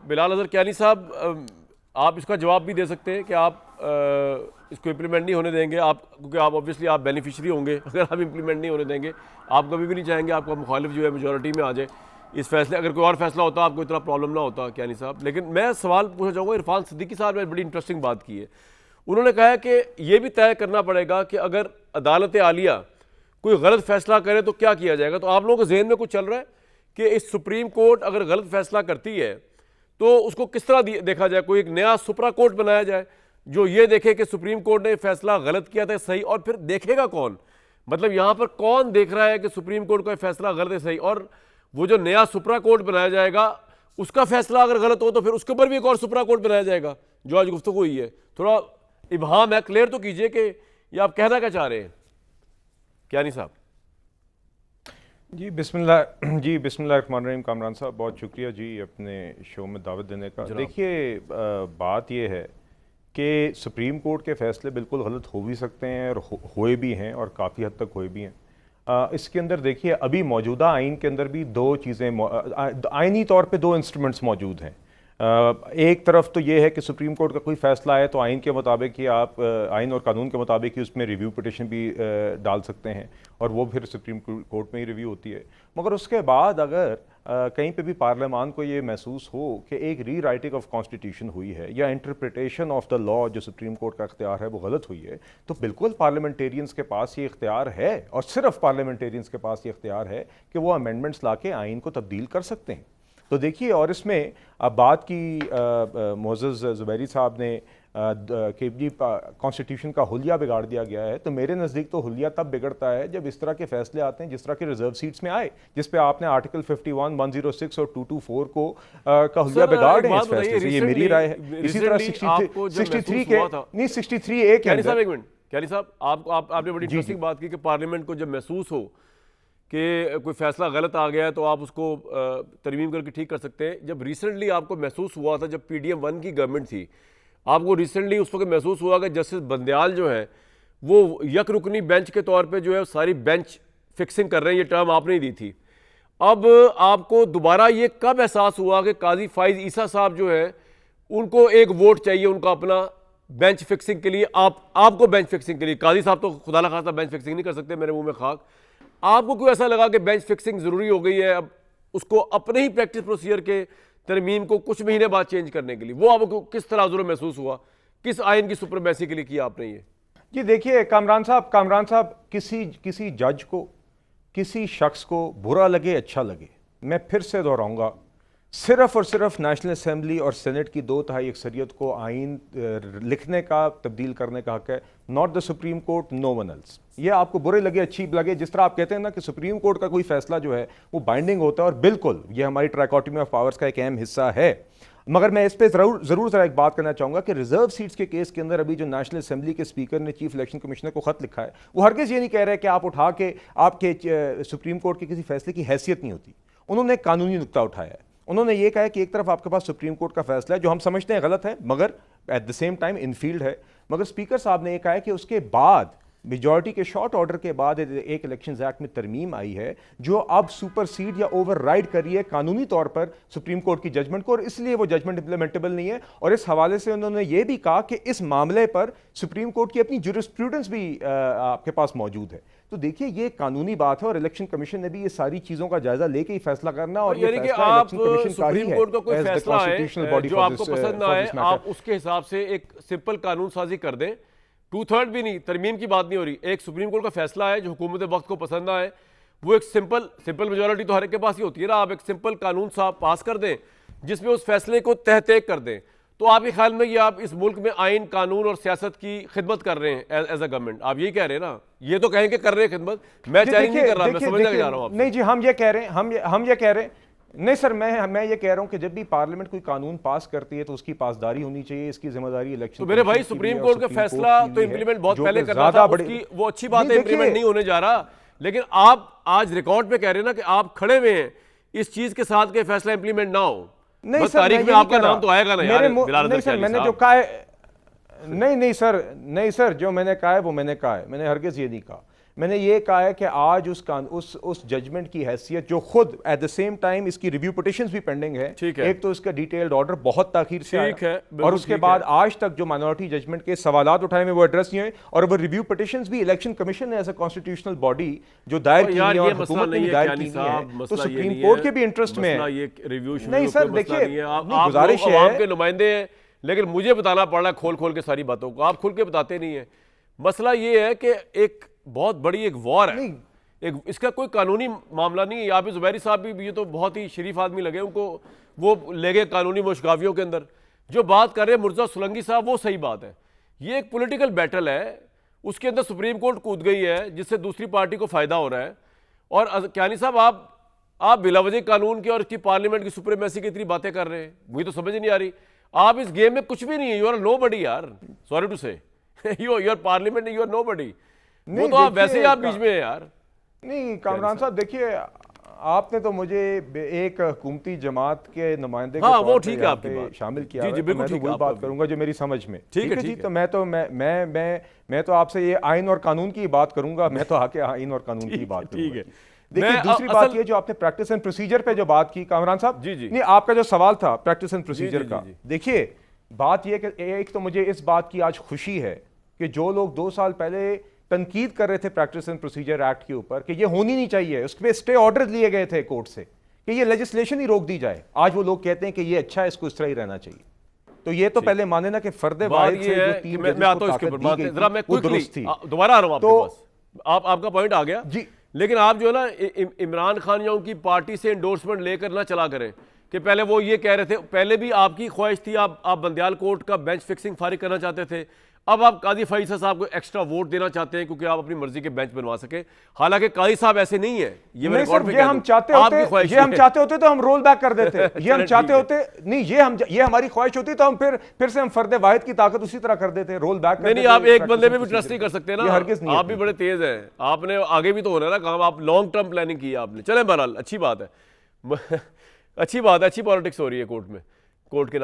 बिलाल अजहर कियानी साहब, आप इसका जवाब भी दे सकते हैं कि आप इसको इम्प्लीमेंट नहीं होने देंगे, आप क्योंकि आप ऑब्वियसली आप बेनिफिशरी होंगे अगर आप इम्प्लीमेंट नहीं होने देंगे। आप कभी भी नहीं चाहेंगे आपका मुखालिफ जो है मेजॉरिटी में आ जाए इस फैसले। अगर कोई और फैसला होता आपको इतना प्रॉब्लम ना होता कियानी साहब। लेकिन मैं सवाल पूछना चाहूँगा, इरफान सिद्दीकी साहब ने बड़ी इंटरेस्टिंग बात की है। उन्होंने कहा है कि ये भी तय करना पड़ेगा कि अगर अदालत आलिया कोई गलत फैसला करे तो क्या किया जाएगा। तो आप लोगों के जहन में कुछ चल रहा है कि इस सुप्रीम कोर्ट अगर गलत फैसला करती है तो उसको किस तरह देखा जाए? कोई एक नया सुप्रा कोर्ट बनाया जाए जो ये देखे कि सुप्रीम कोर्ट ने फैसला गलत किया था सही, और फिर देखेगा कौन? मतलब यहां पर कौन देख रहा है कि सुप्रीम कोर्ट का फैसला गलत है सही? और वो जो नया सुप्रा कोर्ट बनाया जाएगा उसका फैसला अगर गलत हो तो फिर उसके ऊपर भी एक और सुप्रा कोर्ट बनाया जाएगा, जो आज गुफ्तगू हुई है। थोड़ा इबहाम है, क्लियर तो कीजिए कि ये आप कहना क्या चाह रहे हैं कियानी साहब? जी बिस्मिल्लाहिर्रहमानिर्रहीम। कामरान साहब बहुत शुक्रिया जी अपने शो में दावत देने का। देखिए बात यह है कि सुप्रीम कोर्ट के फ़ैसले बिल्कुल गलत हो भी सकते हैं और हुए भी हैं और काफ़ी हद तक हुए भी हैं। इसके अंदर देखिए अभी मौजूदा आइन के अंदर भी दो चीज़ें आइनी तौर पे दो इंस्ट्रूमेंट्स मौजूद हैं। एक तरफ तो ये है कि सुप्रीम कोर्ट का कोई फैसला है तो आइन के मुताबिक ही आप आइन और कानून के मुताबिक ही उसमें रिव्यू पिटिशन भी डाल सकते हैं और वो फिर सुप्रीम कोर्ट में ही रिव्यू होती है। मगर उसके बाद अगर कहीं पे भी पार्लियामान को ये महसूस हो कि एक री राइटिंग ऑफ कॉन्स्टिट्यूशन हुई है या इंटरप्रिटेशन ऑफ द लॉ जो सुप्रीम कोर्ट का इख्तियार है वो गलत हुई है, तो बिल्कुल पार्लियामेंटेरियंस के पास ये इख्तियार है और सिर्फ पार्लियामेंटेरियंस के पास ये इख्तियार है कि वो अमेंडमेंट्स ला के आइन को तब्दील कर सकते हैं। तो देखिए, और इसमें अब बात की मोअज़्ज़ज़ ज़ुबैरी साहब ने कि जी कॉन्स्टिट्यूशन का हुलिया बिगाड़ दिया गया है, तो मेरे नज़दीक तो हुलिया तब बिगड़ता है जब इस तरह के फैसले आते हैं जिस तरह के रिजर्व सीट्स में आए, जिस पे आपने आर्टिकल 51, 106 और 224 को का हुलिया बिगाड़ है इस फैसले से। ये मेरी राय है। इसी तरह 63 के नहीं 63 एक कियानी साहब आपने बड़ी इंटरेस्टिंग बात की कि पार्लियामेंट को जब महसूस हो कि कोई फैसला गलत आ गया है तो आप उसको तरमीम करके ठीक कर सकते हैं। जब रिसेंटली आपको महसूस हुआ था, जब PDM 1 की गवर्नमेंट थी, आपको रिसेंटली उस वक्त महसूस हुआ कि जस्टिस बंदयाल जो है वो यक रुकनी बेंच के तौर पे जो है सारी बेंच फिक्सिंग कर रहे हैं, ये टर्म आपने ही दी थी। अब आपको दोबारा ये कब एहसास हुआ कि काजी फाइज ईसा साहब जो है उनको एक वोट चाहिए उनका अपना बेंच फिक्सिंग के लिए? आपको बेंच फिक्सिंग के लिए, काजी साहब तो खुदा ना खासा बेंच फिक्सिंग नहीं कर सकते, मेरे मुंह में खाक। आपको क्यों ऐसा लगा कि बेंच फिक्सिंग जरूरी हो गई है अब उसको अपने ही प्रैक्टिस प्रोसीजर के तरमीम को कुछ महीने बाद चेंज करने के लिए? वो आपको किस तराजुर महसूस हुआ? किस आइन की सुपरमैसी के लिए किया आपने ये? जी देखिए कामरान साहब, किसी जज को, किसी शख्स को बुरा लगे अच्छा लगे, मैं फिर से दोहराऊंगा, सिर्फ और सिर्फ नेशनल असेंबली और सेनेट की 2/3 अक्सरियत को आइन लिखने का, तब्दील करने का हक है, not the Supreme Court, no one else. ये आपको बुरे लगे अच्छी लगे, जिस तरह आप कहते हैं ना कि सुप्रीम कोर्ट का कोई फैसला जो है वो बाइंडिंग होता है, और बिल्कुल ये हमारी ट्राइकोटमी ऑफ पावर्स का एक अहम हिस्सा है। मगर मैं इस पर जरूर जरा एक बात करना चाहूंगा कि रिजर्व सीट्स के केस के अंदर अभी जो नेशनल असेंबली के स्पीकर ने चीफ इलेक्शन कमिश्नर को खत लिखा है, वो हरगिज़ ये नहीं कह रहे कि आप उठा के आपके सुप्रीम कोर्ट के किसी फैसले की हैसियत नहीं होती। उन्होंने कानूनी नुक्ता उठाया है। उन्होंने ये कहा कि एक तरफ आपके पास सुप्रीम कोर्ट का फैसला है जो हम समझते हैं गलत है मगर at the same time Enfield है, मगर स्पीकर साहब ने ये कहा है कि उसके बाद मेजॉरिटी के शॉर्ट ऑर्डर के बाद एक इलेक्शंस एक्ट में तरमीम आई है जो अब सुपरसीड या ओवरराइड कर रही है कानूनी तौर पर सुप्रीम कोर्ट की जजमेंट को, और इसलिए वो जजमेंट इंप्लीमेंटेबल नहीं है। और इस हवाले से उन्होंने ये भी कहा कि इस मामले पर सुप्रीम कोर्ट की अपनी जुरिस्प्रूडेंस भी आपके पास मौजूद है। तो देखिए ये कानूनी बात है और इलेक्शन कमिशन ने भी ये सारी चीजों का जायजा लेके ही फैसला करना, और ये फैसला इलेक्शन कमीशन का ही है। सुप्रीम कोर्ट का कोई फैसला है जो आपको पसंद ना आए, आप उसके हिसाब से एक सिंपल कानून साजी कर दें। 2/3 भी नहीं, तरमीम की बात नहीं हो रही। एक सुप्रीम कोर्ट का फैसला है जो हुकूमत वक्त को पसंद ना आए, वो एक सिंपल मेजॉरिटी तो हर एक के पास ही होती है ना, आप एक सिंपल कानून साहब पास कर दें जिसमें उस फैसले को तहतेक कर दें। तो आपके ख्याल में ये आप इस मुल्क में आइन, कानून और सियासत की खिदमत कर रहे हैं एज अ गवर्नमेंट? आप यही कह रहे हैं ना? ये तो कहेंगे कर रहे हैं खिदमत, मैं चैलेंज नहीं कर रहा, मैं समझने जा रहा हूं। नहीं जी, हम ये कह रहे हैं, हम ये कह रहे हैं नहीं सर, मैं ये कह रहा हूं कि जब भी पार्लियामेंट कोई कानून पास करती है तो उसकी पासदारी होनी चाहिए, इसकी जिम्मेदारी इलेक्शन। तो मेरे भाई सुप्रीम कोर्ट का फैसला तो इंप्लीमेंट बहुत पहले करना था, उसकी वो अच्छी बात है, इंप्लीमेंट नहीं होने जा रहा। लेकिन आप आज रिकॉर्ड पे कह रहे हैं ना कि आप खड़े हुए हैं इस चीज के साथ कि फैसला इंप्लीमेंट ना हो। नहीं सर, तारीख में आपका नाम तो आएगा ना यार। नहीं सर, मैंने जो कहा है नहीं सर, जो मैंने कहा है वो मैंने कहा है, मैंने हरगिज़ ये नहीं कहा। मैंने ये कहा है कि आज उस जजमेंट की हैसियत जो खुद एट द सेम टाइम इसकी रिव्यू पिटिशंस भी पेंडिंग है, ठीक है। एक तो इसका डिटेल्ड ऑर्डर बहुत ताखीर से ठीक है, आया बिल्कुल और उसके ठीक बाद है। आज तक जो माइनॉरिटी जजमेंट के सवालात उठाए हुए वो एड्रेस नहीं हुए, और वो रिव्यू पिटिशंस भी इलेक्शन कमीशन ने एज अ कॉन्स्टिट्यूशनल बॉडी जो दायर की यार है ये और मसला हुकूमत ने नहीं भी है दायर क्यानी की साहब, है, तो मसला ये सुप्रीम नहीं कोर्ट है, के भी इंटरेस्ट में मसला है। ये रिव्यू नहीं सर, देखिए, नहीं है। आप नहीं, आप गुजारिश लोग है। आवाम के नुमाइंदे हैं, लेकिन मुझे बताना पड़ रहा है खोल खोल के सारी बातों को, आप खुल के बताते नहीं है। मसला ये है कि एक बहुत बड़ी एक वॉर है, एक इसका कोई कानूनी मामला नहीं है। यहाँ पे जुबैरी साहब भी, ये तो बहुत ही शरीफ आदमी लगे, उनको वो ले गए कानूनी मुश्कावियों के अंदर। जो बात कर रहे हैं मुर्जा सुलंगी साहब, वो सही बात है। ये एक पॉलिटिकल बैटल है, उसके अंदर सुप्रीम कोर्ट कूद गई है, जिससे दूसरी पार्टी को फायदा हो रहा है। और क्यानी साहब, आप बिलावजह कानून की और इसकी पार्लियामेंट की सुप्रीमेसी की इतनी बातें कर रहे हैं, मुझे तो समझ नहीं आ रही। आप इस गेम में कुछ भी नहीं है, यू आर नोबडी यार, sorry to say you are parliament, you are nobody. वो तो आप वैसे ही आप बीच में है यार। नहीं कामरान साहब, देखिए, आपने तो मुझे एक हुकूमती जमात के नुमाइंदे के हाँ, तौर वो पे ठीक है यहाँ आपकी पे बात। शामिल किया जी, है, जी, तो बिल्कुल मैं तो ठीक है, वही आपका बात भी। करूंगा जो मेरी समझ में। ठीक है, जी, ठीक तो है। मैं तो आपसे ये आइन और कानून की बात करूंगा, मैं तो आके आइन और कानून की बात ठीक करूंगा। है। देखिए, मैं दूसरी बात ये जो आपने प्रैक्टिस एंड प्रोसीजर पे जो बात की कामरान साहब, जी, जी। नहीं, आपका जो सवाल था प्रैक्टिस एंड प्रोसीजर जी, का, जी। देखिए बात ये कि एक तो मुझे इस बात की आज खुशी है कि जो लोग 2 साल पहले तनकीद कर रहे थे प्रैक्टिस एंड प्रोसीजर एक्ट के ऊपर कि ये होनी नहीं चाहिए, उस पर स्टे ऑर्डर लिए गए थे कोर्ट से कि ये लेजिस्लेशन ही रोक दी जाए, आज वो लोग कहते हैं कि ये अच्छा है, इसको इस तरह ही रहना चाहिए। तो ये तो पहले माने ना कि फर्दे बात वाहिद ये से जो है कि 3 मैं आता हूं इसके ऊपर बात, जरा मैं वो क्विकली दुरुस्त थी। दोबारा आ रहा हूं आपके तो- पास, आपका पॉइंट आ गया जी। लेकिन आप जो है ना इमरान खान या उनकी पार्टी से एंडोर्समेंट लेकर ना चला करें कि पहले वो ये कह रहे थे, पहले भी आपकी ख्वाहिश थी, आप बंदियाल कोर्ट का बेंच फिक्सिंग फारिग करना चाहते थे, अब आप काजी फैसल साहब को एक्स्ट्रा वोट देना चाहते हैं क्योंकि आप अपनी मर्जी के बेंच बनवा सके। हालांकि काजी साहब ऐसे नहीं है, ये मैं नहीं रिकॉर्ड सर, पे ये कह हम दूं। चाहते आपकी होते, ख्वाहिश ये हम है। चाहते होते तो हम रोल बैक कर देते। ये हम चलें, चाहते ठीक है। होते नहीं, ये हमारी ख्वाहिश होती तो हम फिर से हम फर्दे वाहिद की ताकत उसी तरह कर देते, रोल बैक कर नहीं नहीं, देते, आप एक practice बंदे पे and भी ट्रस्ट नहीं कर procedure सकते ये ना, हरगिज़ नहीं आप भी है। बड़े तेज हैं, आपने आगे भी तो होना है ना काम, आप लॉन्ग टर्म प्लानिंग की है आपने। चलें बहरहाल, अच्छी बात है अच्छी बात है, अच्छी पॉलिटिक्स हो रही है कोर्ट में, कोर्ट के नाम